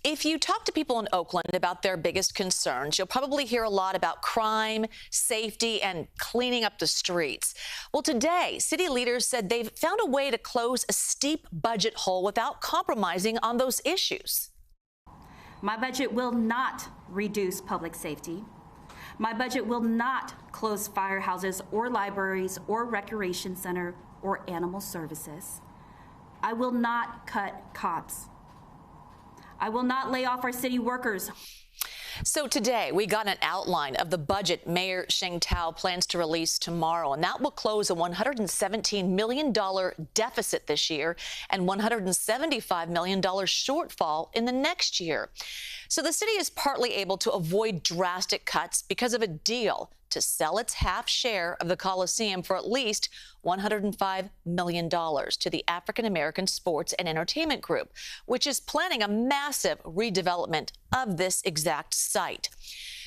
If you talk to people in Oakland about their biggest concerns, you'll probably hear a lot about crime, safety, and cleaning up the streets. Well, today, city leaders said they've found a way to close a steep budget hole without compromising on those issues. My budget will not reduce public safety. My budget will not close firehouses or libraries or recreation center or animal services. I will not cut cops. I will not lay off our city workers. So today, we got an outline of the budget Mayor Sheng Tao plans to release tomorrow, and that will close a $117 million deficit this year and $175 million shortfall in the next year. So the city is partly able to avoid drastic cuts because of a deal to sell its half share of the Coliseum for at least $105 million to the African American Sports and Entertainment Group, which is planning a massive redevelopment of this exact site.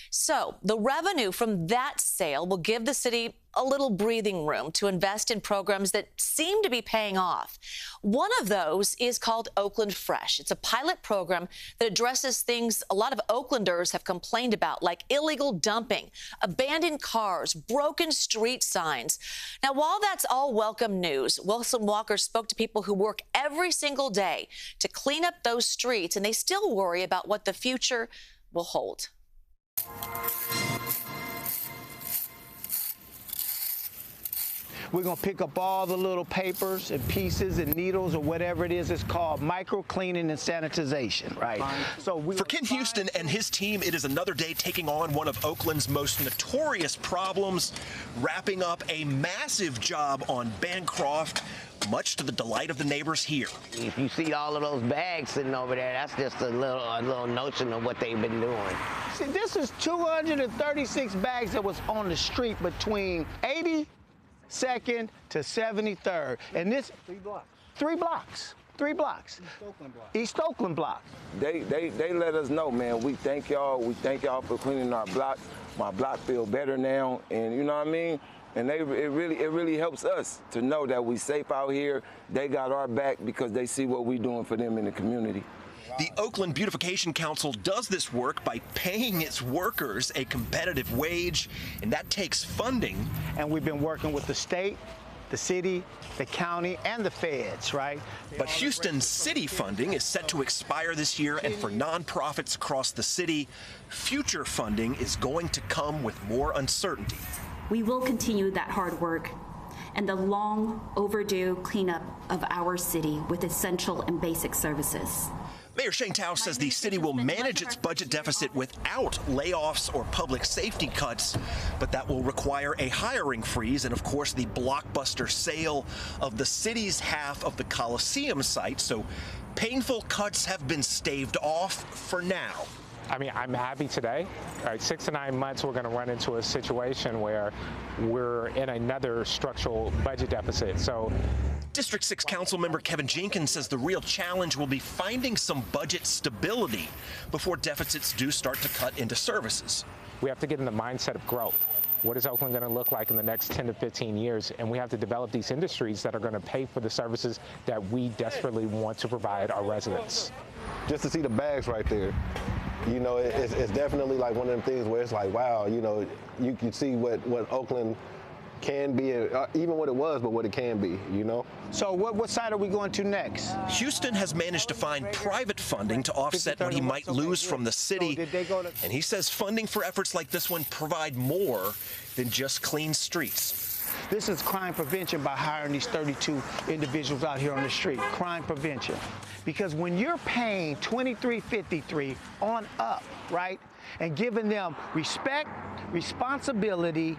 So the revenue from that sale will give the city a little breathing room to invest in programs that seem to be paying off. One of those is called Oakland Fresh. It's a pilot program that addresses things a lot of Oaklanders have complained about, like illegal dumping, abandoned cars, broken street signs. Now, while that's all welcome news, Wilson Walker spoke to people who work every single day to clean up those streets, and they still worry about what the future will hold. We're going to pick up all the little papers and pieces and needles or whatever it is. It's called micro cleaning and sanitization, right? So for Ken Houston and his team, it is another day taking on one of Oakland's most notorious problems, wrapping up a massive job on Bancroft, much to the delight of the neighbors here. If you see all of those bags sitting over there, that's just a little notion of what they've been doing. See, this is 236 bags that was on the street between 82nd to 73rd. And this... 3 blocks. 3 blocks. 3 blocks. East Oakland block. East Oakland block. They let us know, man. We thank y'all. We thank y'all for cleaning our block. My block feel better now, and you know what I mean? And it really helps us to know that we safe out here. They got our back because they see what we doing for them in the community. The Oakland Beautification Council does this work by paying its workers a competitive wage, and that takes funding. And we've been working with the state, the city, the county, and the feds, right? But Houston's city funding is set to expire this year, and for nonprofits across the city, future funding is going to come with more uncertainty. We will continue that hard work and the long overdue cleanup of our city with essential and basic services. Mayor Sheng Tao says the city will manage its budget deficit without layoffs or public safety cuts, but that will require a hiring freeze and, of course, the blockbuster sale of the city's half of the Coliseum site. So painful cuts have been staved off for now. I mean, I'm happy today. All right, 6 to 9 months, we're going to run into a situation where we're in another structural budget deficit. So, District 6 Council member Kevin Jenkins says the real challenge will be finding some budget stability before deficits do start to cut into services. We have to get in the mindset of growth. What is Oakland going to look like in the next 10 to 15 years? And we have to develop these industries that are going to pay for the services that we desperately want to provide our residents. Just to see the bags right there, you know, it's definitely like one of them things where it's like, wow, you know, you can see what Oakland can be, even what it was, but what it can be, you know? So what side are we going to next? Houston has managed to find private funding to offset what he might lose from the city, and he says funding for efforts like this one provide more than just clean streets. This is crime prevention by hiring these 32 individuals out here on the street. Crime prevention. Because when you're paying $23.53 on up, right, and giving them respect, responsibility,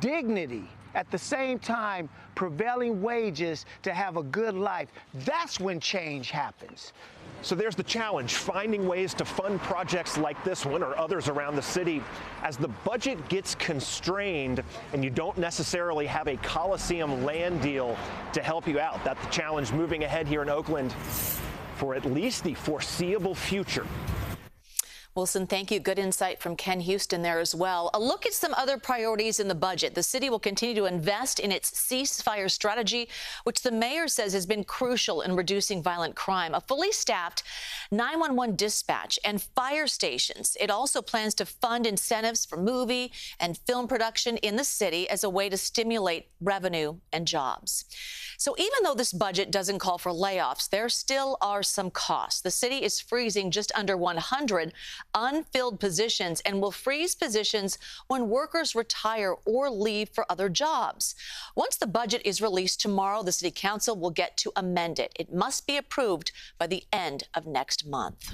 dignity, at the same time prevailing wages to have a good life, that's when change happens. So there's the challenge, finding ways to fund projects like this one or others around the city as the budget gets constrained and you don't necessarily have a Coliseum land deal to help you out. That's the challenge moving ahead here in Oakland for at least the foreseeable future. Wilson, thank you. Good insight from Ken Houston there as well. A look at some other priorities in the budget. The city will continue to invest in its ceasefire strategy, which the mayor says has been crucial in reducing violent crime. A fully staffed 911 dispatch and fire stations. It also plans to fund incentives for movie and film production in the city as a way to stimulate revenue and jobs. So even though this budget doesn't call for layoffs, there still are some costs. The city is freezing just under 100 unfilled positions and will freeze positions when workers retire or leave for other jobs. Once the budget is released tomorrow, the city council will get to amend it. It must be approved by the end of next month.